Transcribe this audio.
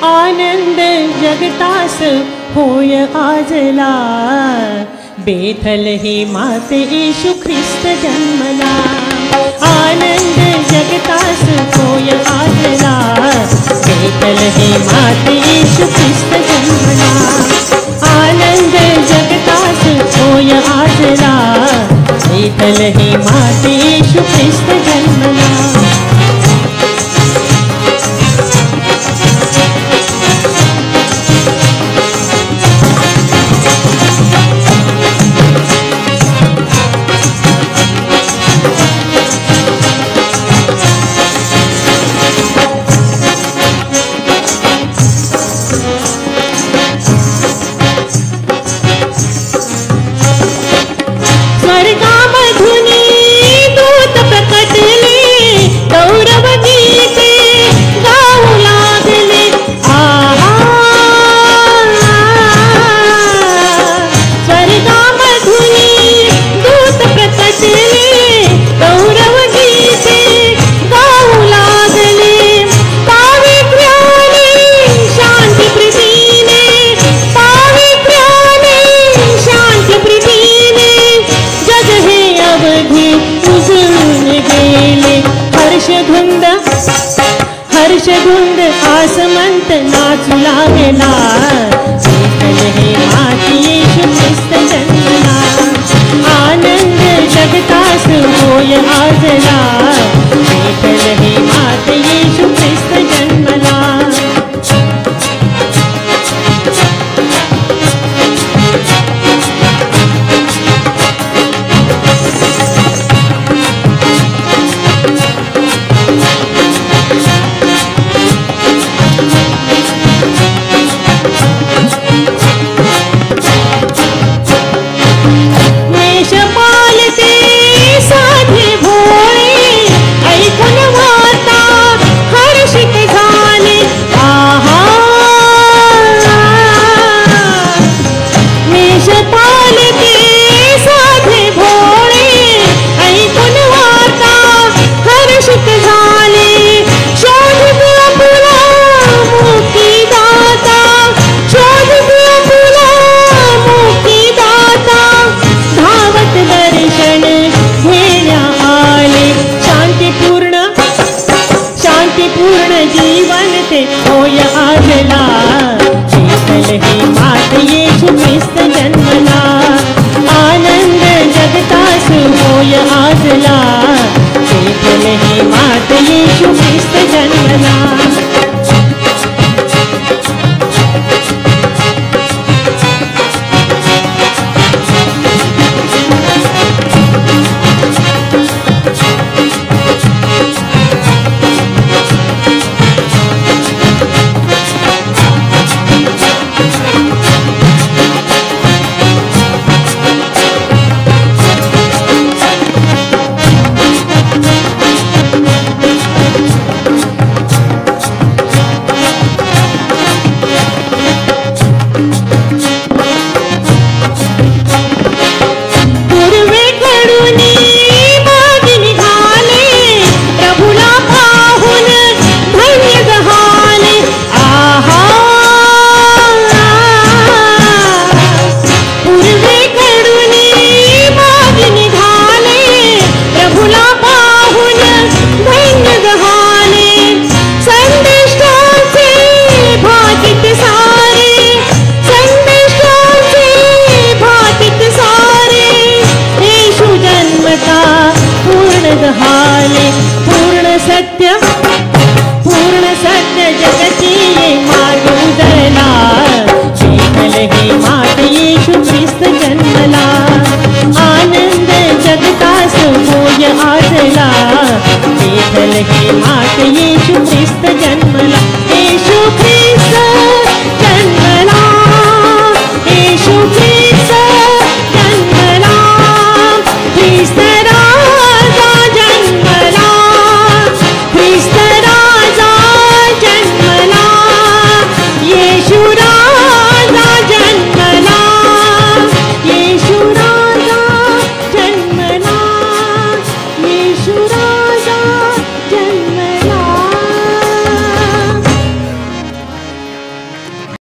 आनंद जगतास होय आजला, बेथल हे माते येशू ख्रिस्त जन्मला। आनंद जगतास होय आजला, बेथल हे माते येशू ख्रिस्त जन्मला। आनंद जगतास होय आजला, बेथल हे माते येशू ख्रिस्त जन्मला। हर्षधुंद आसमंत नाचू लागला, बेथल हे माते येशू ख्रिस्त जन्मला। आनंद जगतास होय आजला, बेथल हे माते येशू ख्रिस्त जन्मला। पूर्ण जीवन ते होय आजला, बेथल हे माते येशू ख्रिस्त जन्मला। आनंद जगतास होय आजला, बेथल हे माते येशू ख्रिस्त जन्मला। पूर्ण सत्य जगती ये मार्ग उदयला, बेथल हे माते येशू ख्रिस्त जन्मला। आनंद जगतास होय आजला, बेथल हे माते येशू ख्रिस्त जन्मला। येशू ख्रिस्त